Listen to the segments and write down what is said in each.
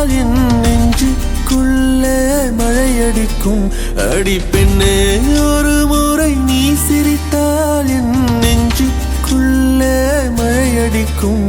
சிரித்தால் என் நெஞ்சுக்குள்ளே மழையடிக்கும். அடி பெண்ணே ஒரு முறை நீ சிரித்தால் என் நெஞ்சுக்குள்ளே மழையடிக்கும்.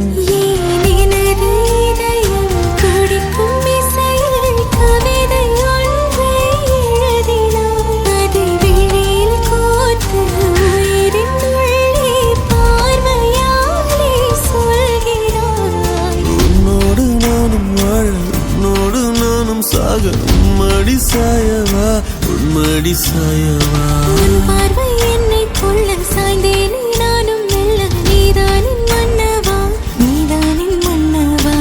சாக உம்மடி சாயவா உம்மடி சாயவா. பார்வை என்னை கொள்ள சாய்ந்தேனே நானும் மெல்ல. நீதானின் மன்னவா நீதானின் மன்னவா.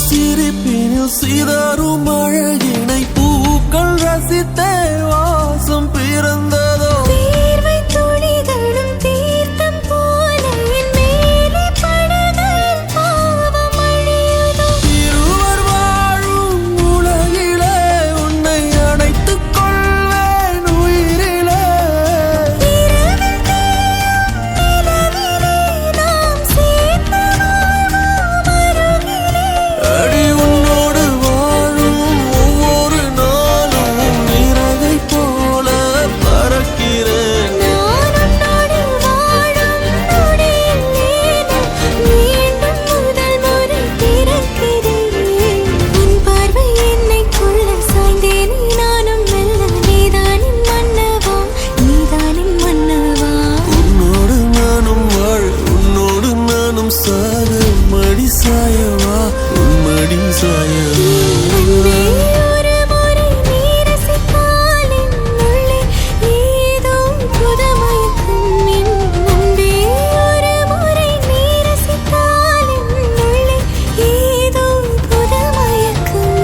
சிரிப்பினில் சிதறும் அழகினை பூக்கள் ரசித்தே வாசம் பிறந்ததோ. தீர்வை துளிகளும் தீர்த்தம் போல என் மேலே படுகையில் பாவம் அழியுதோ. இருவர் வாழும் உலகிலே உன்னை அணைத்துக் கொள்வேன் உயிரிலே. இரவில் தேயும் நிலவிலே நாம் சேர்ந்து வாழ்வோம் அருகிலே. அடி உன்னோடு வாழும் ஒவ்வொரு நாளும் இறகை போல பறக்கிறேன். நான் உன்னோடு வாழும் நொடியில் மீண்டும் முதல் முறை பிறக்கிறேன். உன் பார்வை என்னை கொள்ள சாய்ந்தேனே நானும் மெல்ல. நீதானின் மன்னவா நீதானின் மன்னவா. உன்னோடு நானும் வாழ உன்னோடு நானும் சாக மடி சாயவா உன்மடி சாயவா. அன்பே ஒரு முறை நீ ரசித்தால் என் உள்ளே ஏதோ புதுமயக்கம். என் அன்பே ஒரு முறை நீ ரசித்தால் என் உள்ளே ஏதோ புதுமயக்கம்.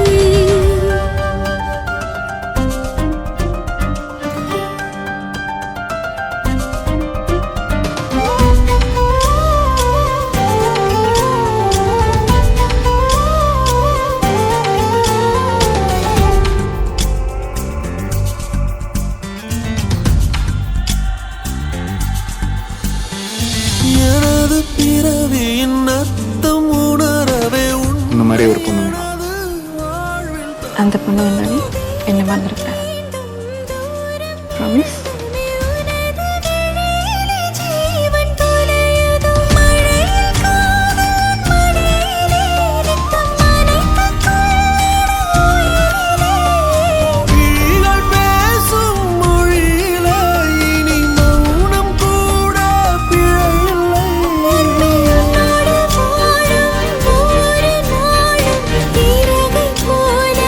எனது பிறவியின் அர்த்தம் உணரவே இந்த மாதிரி ஒரு பொண்ணு வேணும். அந்த பொண்ணு வந்தாலே என்ன மறந்துருப்பேன். ப்ராமிஸ். ஜீவன் தொலையுதோ மழையில் காதல் மடியிலே நித்தம் நனைத்துக் கிளிகள் பேசும் மொழியிலே இனி மௌனம் கூட பிழையில்லை. உன்னோடு வாழும் ஒவ்வொரு நாளும் இறகை போல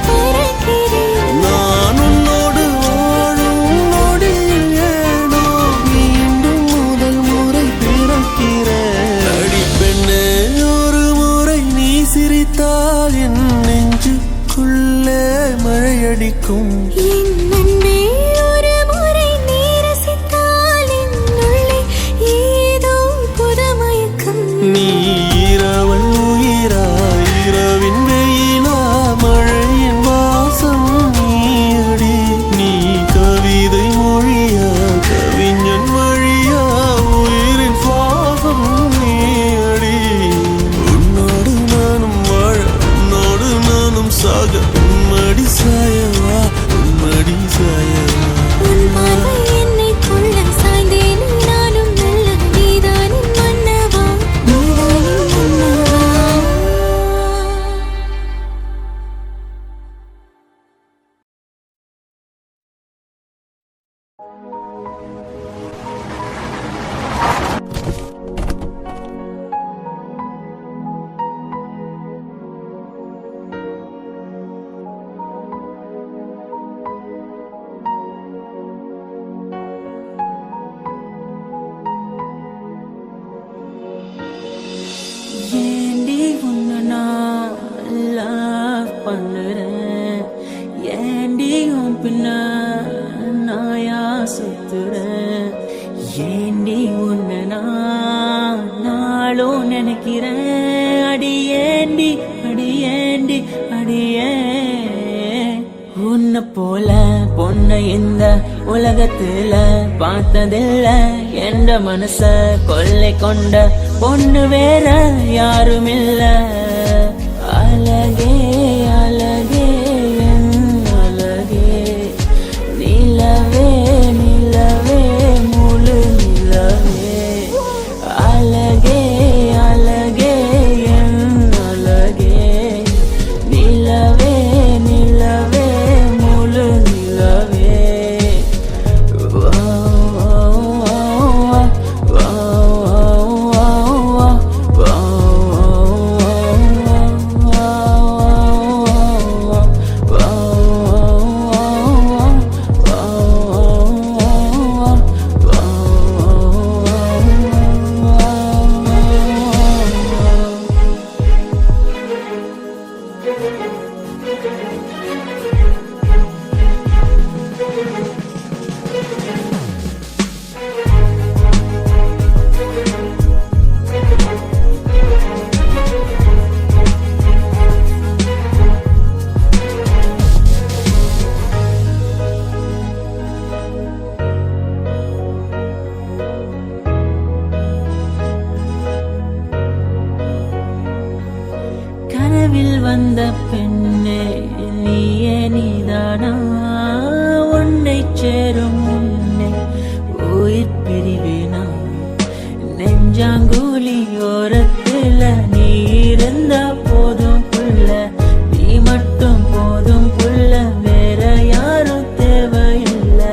பறக்கிறேன். நான் உன்னோடு வாழும் நொடியில் ஏனோ மீண்டும் முதல் முறை பிறக்கிறேன். அடி பெண்ணே ஒரு முறை நீ சிரித்தால் என் நெஞ்சுக்குள்ளே மழையடிக்கும். என் அன்பே ஒரு முறை நீ ரசித்தால் என் உள்ளே ஏதோ புதுமயக்கம். நீ இரவல் உயிரா இரவின் வெயிலா மழையின் வாசம் நீயடி. நீ கவிதை மொழியா கவிஞன் வழியா உயிரின் சுவாசம் நீயடி. உன்னோடு நானும் வாழ உன்னோடு நானும் சாக உன்மடி சாயவா உன்மடி சாயவா. உன் பார்வை என்னை கொள்ள சாய்ந்தேனே நானும் மெல்ல. நீதானின் மன்னவா நீதானின் பின்ன நாயா சுத்துறேன் ஏண்டி உன்னை நான் நாளும் நினைக்கிறேன் அடியேண்டி அடியேண்டி அடியே உன்னை போல பொண்ணை இந்த உலகத்துல பார்த்ததில்ல என்ற மனச கொள்ளை கொண்ட பொண்ணு வேற யாரும் இல்ல அழகே அழகே என் அழகே நிலவே நிலவே முழு நிலவே அழகே அழகே என் அழகே நிலவே நிலவே முழு நிலவே கனவில் வந்த பெண்ணே நீயே நீதானா உன்னை சேரும் முன்னே உயிர் பிரிவேனா நெஞ்சாங்குழி ஓரத்துல நீ இருந்தா போதும் புள்ள நீ மட்டும் போதும் புள்ள வேற யாரும் தேவையில்லை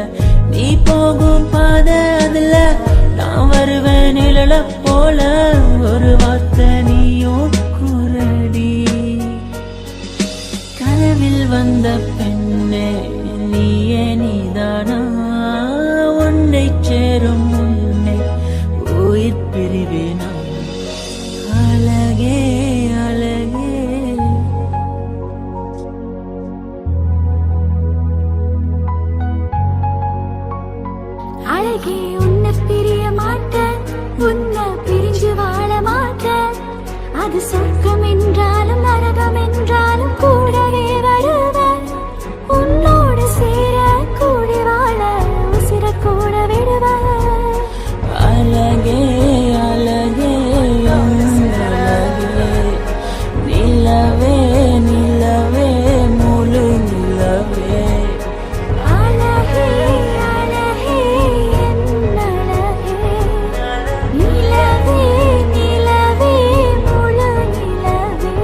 நீ போகும் பாதை அதுல நான் வருவேன் நிழல போல ஒரு வார்த்தை நீயும் குரடி கனவில் வந்த பெண்ணே நீயே நீதானா உன்னை சேரும் முன்னே உயிர் பிரிவேனா அழகே அழகே அழகே உன்னை பிரிய மாட்டேன் உன்னை பிரிஞ்சு வாழ மாட்டேன் அது சொர்க்கம் என்றாலும் நரகம் என்றாலும் கூடவே வருவேன் உன்னோடு சேர கூடி வாழ உசிர கூட விடுவேன் அழகே அழகே அழகே நிலவே நிலவே முழு நிலவே அழகே அழகே என் அழகே நிலவே நிலவே முழு நிலவே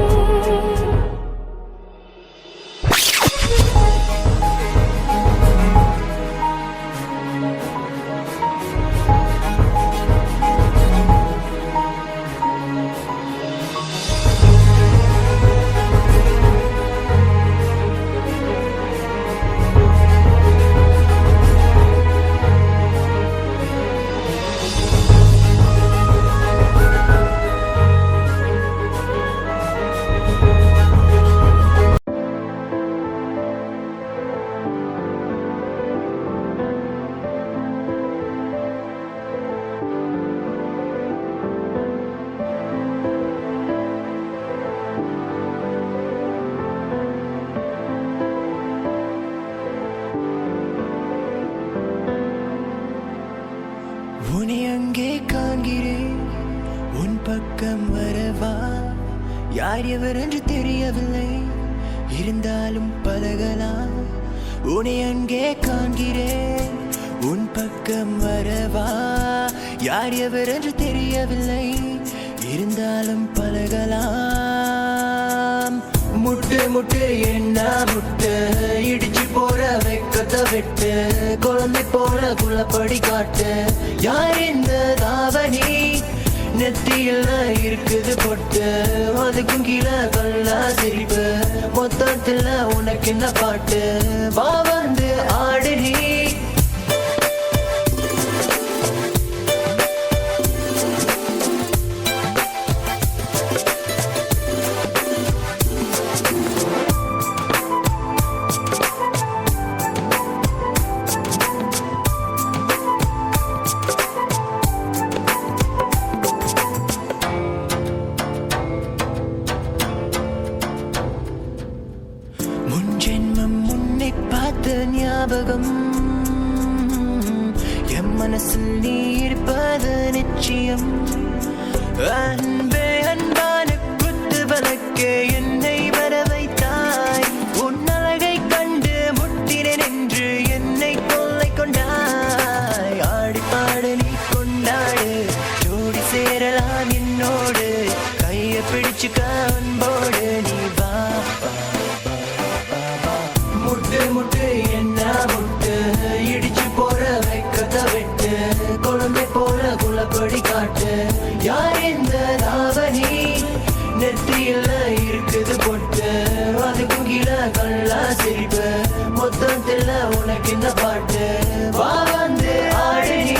உன்னை அங்கே காண்கிறேன் உன் பக்கம் வரவா யார் எவர் என்று தெரியவில்லை இருந்தாலும் பழகலாம் உன்னை அங்கே காண்கிறேன் உன் பக்கம் வரவா யார் எவர் என்று தெரியவில்லை இருந்தாலும் பழகலாம் முட்டு முட்டு என்ன முட்டு இடிச்சு போற வெக்கத்தை விட்டு குழந்தை போல குள்ளப்படி காட்டு யார் இந்த தாவணி நெத்தியில் இருக்குது பொட்டு அதுக்கும் கீழே கல்லா சிரிப்பு மொத்தத்துல உனக்கு என்ன பாட்டு வா வந்து ஆடு நீ ஞாபகம் என் மனசில் நீ இருப்பது நிச்சயம் அன்பே அன்பான குத்து விளக்கே என்னை வர வைத்தாய் உன் அழகை கண்டு முட்டினேன் என்று என்னை கொள்ளை கொண்டாய் ஆடி பாடு நீ கொண்டாடு ஜோடி சேரலாம் என்னோடு கையை பிடிச்சுக்க அன்போடு நீ வா முட்டு முட்டு என்ன முட்டு இடிச்சு போற வைக்கத விட்டு குழந்தை போல குலப்படி காட்டு யார் இந்த தாவணி நெத்தியில இருக்குது பொட்டு அதுக்கும் கீழே கல்லா சிரிப்பு மொத்தத்துல உனக்கு இந்த பாட்டு வா வந்து ஆடு நீ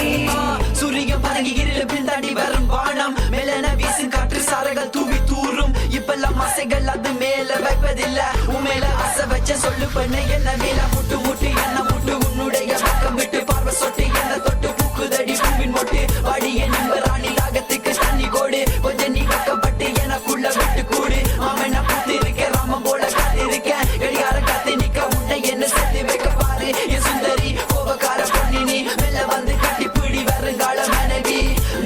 சூரியன் பறங்கி இருப்பில் தாண்டி வரும் வானம் மேலன வீசு காற்று சாரங்கள் தூவி தூரும் இப்பெல்லாம் ஆசைகள் அது மேல வைப்பதில்லை உண்மையில ஆசை வச்ச சொல்லு பண்ண என்ன மேல முட்டு முட்டு என்ன முட்டு உன்னுடைய பக்கம் விட்டு பார்வை சொட்டு என்ன தொட்டு பூக்குதடி பூவின் மொட்டு வாடி என் ராணி ராகத்துக்கு தண்ணி கோடு கொஞ்சம் நீ பக்கப்பட்டு எனக்குள்ள விட்டு கூடு மாமன் நான் பூத்து இருக்கேன் ராம போல காத்து இருக்கேன் கடிகார காத்து நிக்க உன்னை என்ன சேர்த்து வைக்க பாரு என் சுந்தரி கோபக்கார பொண்ணி நீ மெல்ல வந்து கட்டி பிடி வருங்கால மனைவி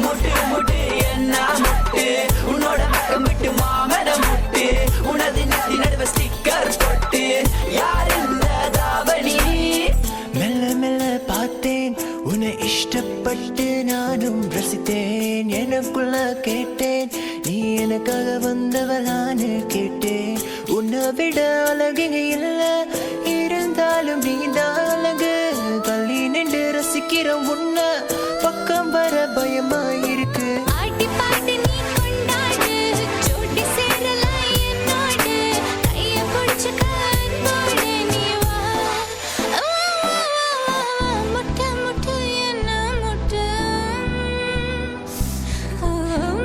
முட்டு முட்டு என்ன முட்டு உன்னோட பக்கம் விட்டு மாமன முட்டு உனது நெத்தி நடுவ ஸ்டிக்கர் தொட்டு யார் இந்த தாவணி மெல்ல மெல்ல பார்த்தேன் உன்னை இஷ்டப்பட்டு நானும் ரசித்தேன் எனக்குள்ள கேட்டேன் நீ எனக்காக வந்தவளான்னு கேட்டேன் உன்னை விட அழகிங்க இல்ல இருந்தாலும் நீதான் அழகு தள்ளி நின்று ரசிக்கிற உன்னை பக்கம் வர பயமா இருக்கு ஆடி பாடி நீ கொண்டாடு ஜோடி சேரலாம் என்னோடு கைய பிடிச்சுக்க அன்போடு நீ வா முட்டை முட்டை என்ன முட்டை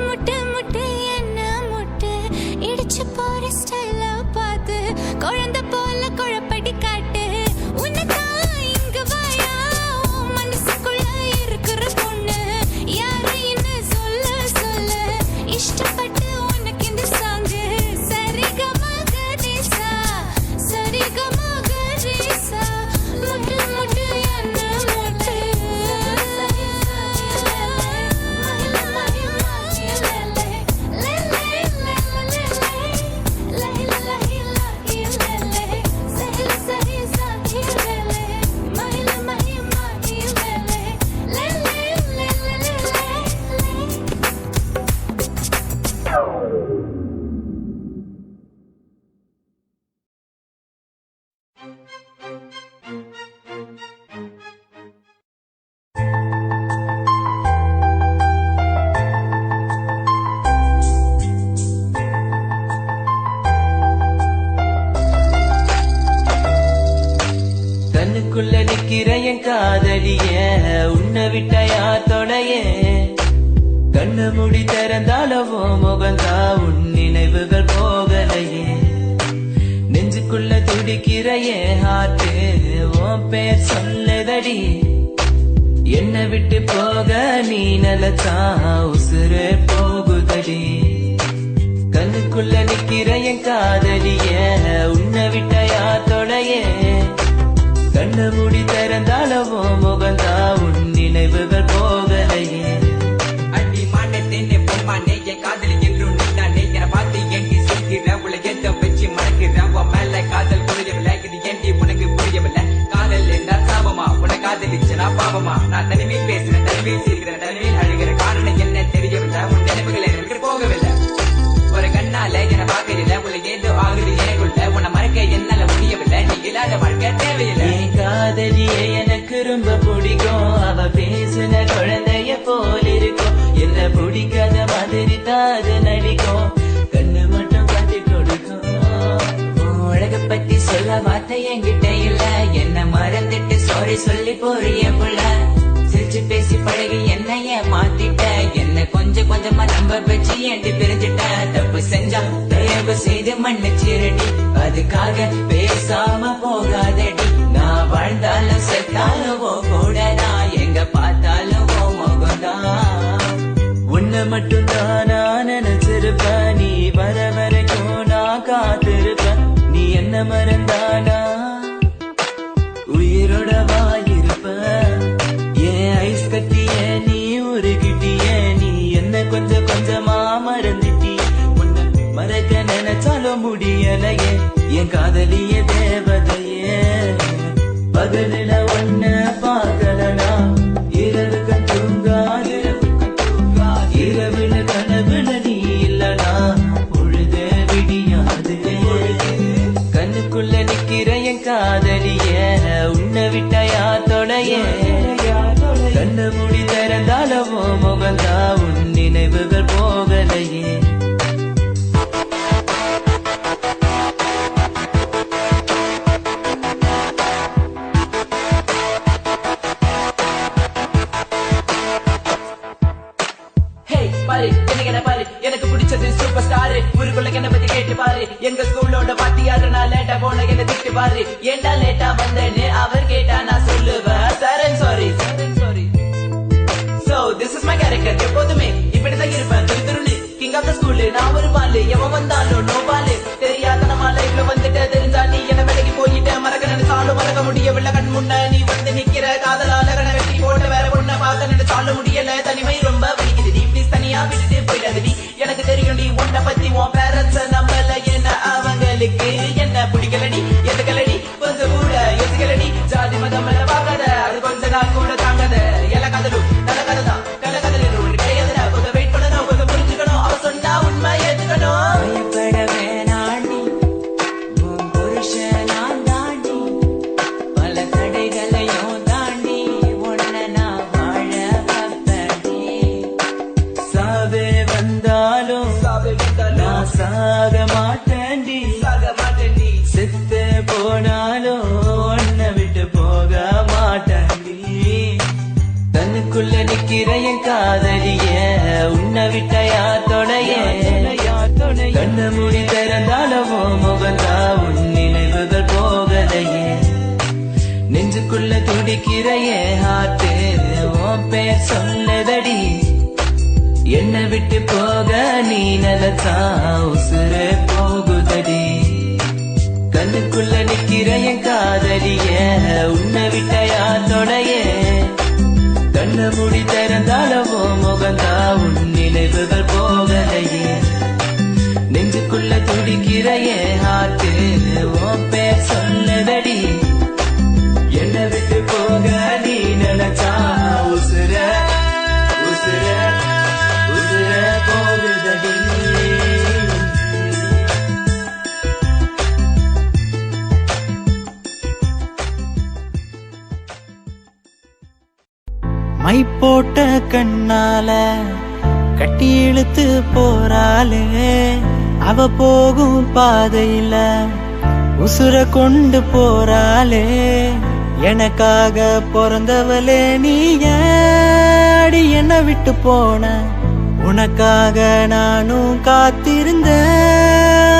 முட்டை முட்டை என்ன முட்டை இடிச்சு போற ஸ்டைல பார்த்து குழந்தை போல குழப்படி காட்டு உன்னதான் இங்க வாயா மனசுக்குள்ள இருக்கிற பொண்ணு யாரைன்னு சொல்ல சொல்ல இஷ்டப்பட்டு உனக்கு இந்த சாங்கு சரிகமகரிசா சரிகமகரிசா முட்டு முட்டு என்ன முட்டு கண்ணுக்குள்ள நிக்கிற என் காதலிய உன்னை விட்ட யார் தொடைய கண்ணு முடி திறந்தாலவோ முகந்தா உன் நினைவுகள் போகலையே நெஞ்சுக்குள்ள துடிக்கிற என் ஹார்ட்டு உன் பேர் சொல்லுதடி என்னை விட்டு போக நீ நிலச்சா உசுறு போகுதடி கண்ணுக்குள்ள நிக்கிற என் காதலிய உன்னை விட்ட யார் தொடைய கண்ண மூடி திறந்தாலவோ முகந்தா உன் நினைவுகள் போகலையே அடி மானே தேனே பொம்மானே என் காதலி என்றும் நீதானே என பார்த்து ஏண்டி சிரிக்கிற உலகத்தை வச்சு மறக்கிற உன் மேல காதல் புரியவில்லை இது ஏண்டி உனக்கு புரியவில்லை காதல் என்றால் சாபமா உன காதலிச்சனா பாவமா நான் தனிமையில் பேசுறேன் தனிமையில் சிரிக்கிறேன் தனிமையில் அழுகிற காரணம் என்ன தெரியவில்லை உன் நினைவுகள் எனக்கு போகவில்லை ஒரு கண்ணால என பார்க்கல உனக்கு ஏதோ ஆகுது எனக்குள்ள உன்னை மறக்க என்னால முடியவில்லை நீ இல்லாத வாழ்க்கை தேவையில்லை என் காதலியே எனக்கு ரொம்ப பிடிக்கும் அவ பேசுன குழந்தைய போல இருக்கும் என்ன பிடிக்காத மாதிரி தாது நடிக்கும் கண்ணு மட்டும் காட்டி கொடுக்கும் உலக பத்தி சொல்ல வார்த்தை என்கிட்ட இல்ல என்ன மறந்துட்டு சாரி சொல்லி போறிய புள்ள சிரிச்சு பேசி பழகி என்னைய மாத்திட்ட என்ன கொஞ்சம் கொஞ்சமா நம்ப வச்சு ஏண்டி பிரிஞ்சிட்ட தப்பு செஞ்சா தயவு செய்து மன்னிச்சிரடி அதுக்காக பேசாம போகாதடி நான் வாழ்ந்தாலும் செத்தாலும் கூட நான் எங்க பார்த்தாலும் முகம்தான் உன்னை மட்டும் தானா நினைச்சிருப்பேன் நீ வர வரைக்கும் நான் காத்திருப்பேன் நீ என்ன மறந்தானா உயிரோட என் காதலிய தேவதையே பகலில ஒன்ன பார்க்கலனா இரவுக்கு தூங்காது இரவுல கனவுல நீ இல்லனா பொழுது விடியாது கண்ணுக்குள்ள நிக்கிற என் காதலிய உன்னை விட்டயா தொலைய கண்ண மூடி திறந்தாலவோ முகந்தா உன் நினைவுகள் போகலையே பாரு என்ன பாரு எனக்கு பிடிச்சது சூப்பர் ஸ்டார் ஊருக்குள்ள என்ன பத்தி கேட்டு பாரு எங்க ஸ்கூலோட வாத்தியாரு நான் லேட்டா போன என்ன திட்டு பாரு ஏண்டா லேட்டா வந்தேன்னு அவர் கேட்டா நான் சொல்லுவேன் sir sorry so this is my character எப்போதுமே இப்படிதான் இருப்பேன் துருதுருன்னு கிங் ஆஃப் த ஸ்கூல் நான் ஒரு பாலு எவன் வந்தாலும் நோ பாலு தெரியாத நம்ம லைஃப்ல வந்துட்டு தெரிஞ்சா நீ என்ன விலகி போயிட்ட மறக்க நினைச்சாலும் மறக்க முடியவில்லை கண் முன்ன நீ வந்து நிக்கிற காதலால கண்ண வெட்டி போட்டு வேற பொண்ண பார்க்க நினைச்சாலும் முடியல தனிமை ரொம்ப வலிக்குது நீ ப்ளீஸ் தனியா விட்டுட்டு போயிடாது நீ எனக்கு தெரியும் நீ உன்னை பத்தி உன் பேரண்ட்ஸ் நம்மள என்ன அவங்களுக்கு என்ன பிடிக்கலடி எதுக்கலடி கொஞ்சம் கூட யோசிக்கலடி ஜாதி மதம் எல்லாம் பார்க்காத அது கொஞ்ச நாள் கூட தாங்காத எல்லா கதலும் நல்ல கதை தான் கள்ள கதல் ஒன்று கிடையாதுடா கொஞ்சம் வெயிட் பண்ணணும் கொஞ்சம் புரிஞ்சுக்கணும் அவ சொன்னா உண்மை ஏத்துக்கணும் பயப்பட வேணாண்டி உன் புருஷன் நான் தாண்டி பல தடைகளையும் தாண்டி உன்னை நான் வாழ வைப்பேன்டி சாவே வந்தாலும் நான் சாக மாட்டேன்டி செத்து போனாலும் உன்னை விட்டு போக மாட்டேன்டி தன்னுக்குள்ள நிக்கிற என் காதலிய உன்னை விட்டயா தொலைய கண்ண மூடி திறந்தாலவோ முகந்தா உன் நினைவுகள் போகலையே நெஞ்சுக்குள்ள துடிக்கிற என் ஹார்ட்டு உன் பேர் சொல்லதடி என்னை விட்டு போக நீ நிலத்தா உசுரே போகுதடி கண்ணுக்குள்ள நிக்கிற என் காதலிய உன்னை விட்டயா தொலைய கண்ண மூடி திறந்தாலவோ முகந்தா உன் நினைவுகள் போகலையே நெஞ்சுக்குள்ள துடிக்கிற என் ஹார்ட்டு உன் பேர் சொல்லதடி என்னை விட்டு போக நீ நினைச்சா உசுர உசுர உசுர போகுதடி மை போட்ட கண்ணால கட்டி இழுத்து போறாளே அவ போகும் பாதையில உசுர கொண்டு போறாளே எனக்காக பிறந்தவளே நீ ஏடி என்ன விட்டு போன உனக்காக நானும் காத்திருந்தேன்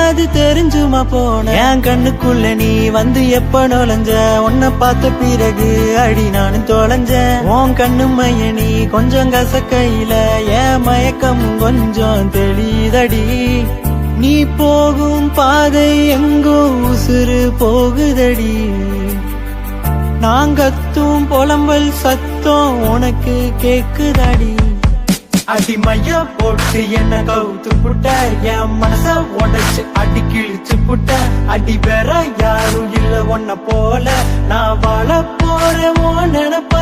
அது தெரிஞ்சுமா போன என் கண்ணுக்குள்ள நீ வந்து எப்ப நுழைஞ்ச உன்னை பார்த்த பிறகு அடி நானும் தொலைஞ்சேன் உன் கண்ணு மைய நீ கொஞ்சம் கசக்கையில என் மயக்கம் கொஞ்சம் தெளிதடி நீ போகும் பாதை எங்கோ உசுறு போகுதடி நாங்கத்தும் புலம்பல் சத்தம் உனக்கு கேக்குதடி அடிமைய போட்டு என்ன கவுத்து புட்ட என் மனச உடைச்சு அடி கிழிச்சு புட்ட அடி வேற யாரும் இல்ல உன்ன போல நான் வாழ போறேன் நினைப்ப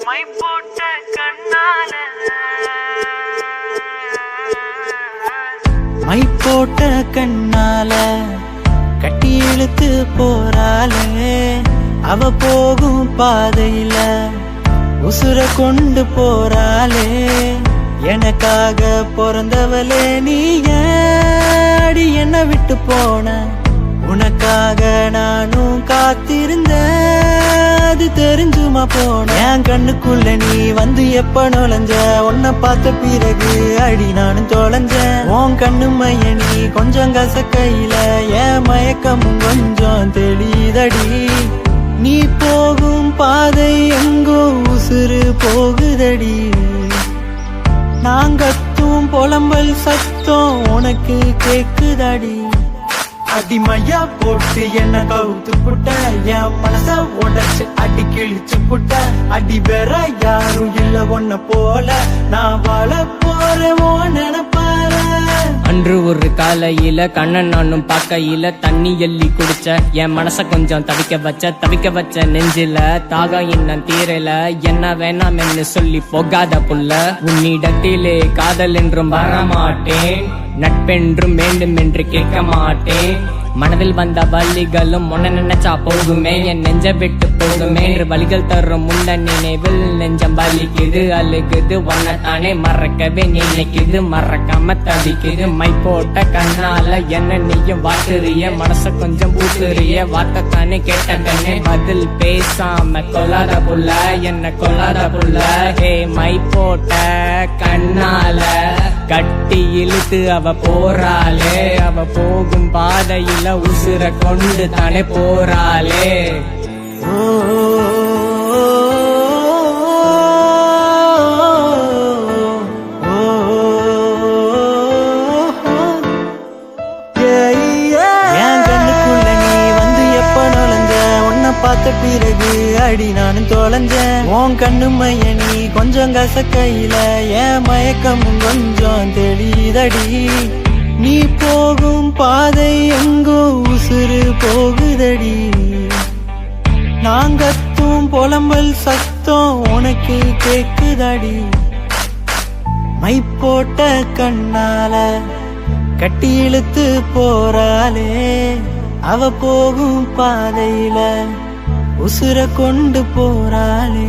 மை போட்ட கண்ணால மை போட்ட கண்ணால கட்டி இழுத்து போறாளே அவ போகும் பாதையில உசுர கொண்டு போறாளே எனக்காக பிறந்தவளே நீ ஏடி என்ன விட்டு போன உனக்காக நானும் காத்திருந்தேன் அது தெரிஞ்சுமா போன என் கண்ணுக்குள்ள நீ வந்து எப்ப நுழைஞ்ச உன்னை பார்த்த பிறகு அடி நானும் தொலைஞ்சேன் உன் கண்ணு மைய நீ கொஞ்சம் கசக்கையில என் மயக்கம் கொஞ்சம் தெளிதடி நீ போகும் பாதை எங்கோ உசுறு போகுதடி நாங்கத்தும் புலம்பல் சத்தம் உனக்கு கேக்குதடி அடிமையா போட்டு என்ன கவுத்து புட்ட என் மனச உடைச்சு அடி கிழிச்சு புட்ட அடி வேற யாரும் இல்ல உன்ன போல நான் வாழ போறேன் நினைப்பார அன்று ஒரு காலையில கண்ணன் நானும் பார்க்கையில தண்ணி எள்ளி குடிச்ச என் மனச கொஞ்சம் தவிக்க வச்ச நெஞ்சில தாகம் இன்னும் தீரல என்ன வேணாம் என்று சொல்லி போகாத புள்ள உன்னிடத்திலே காதல் என்றும் வரமாட்டேன் நட்பென்றும் வேண்டும் என்று கேட்க மாட்டேன் மனதில் வந்த வலிகளும் உன்ன நினைச்சா போகுமே என் நெஞ்ச விட்டு போகுமே என்று வலிகள் தரும் முன்ன நினைவில் நெஞ்சம் வலிக்குது அழுகுது உன்னைத்தானே மறக்கவே நினைக்குது மறக்காம தவிக்குது மை போட்ட கண்ணால என்ன நீயும் வாட்டுறிய மனச கொஞ்சம் ஊத்துறிய வார்த்தை தானே கேட்ட கண்ணே பதில் பேசாம கொல்லாத புள்ள என்ன கொல்லாத புள்ள ஹே மை போட்ட கண்ணால கட்டி இழுத்து அவ போறாளே அவ போகும் பாதையில உசுர கொண்டு தானே போறாளே பார்த்த பிறகு அடி நானும் தொலைஞ்சேன் உன் கண்ணு மைய நீ கொஞ்சம் கசக்கையில என் மயக்கமும் கொஞ்சம் தெளிதடி நீ போகும் பாதை எங்கோ உசுறு போகுதடி நாங்கத்தும் புலம்பல் சத்தம் உனக்கு கேக்குதடி மை போட்ட கண்ணால கட்டி இழுத்து போறாளே அவ போகும் பாதையில உசுர கொண்டு போறாளே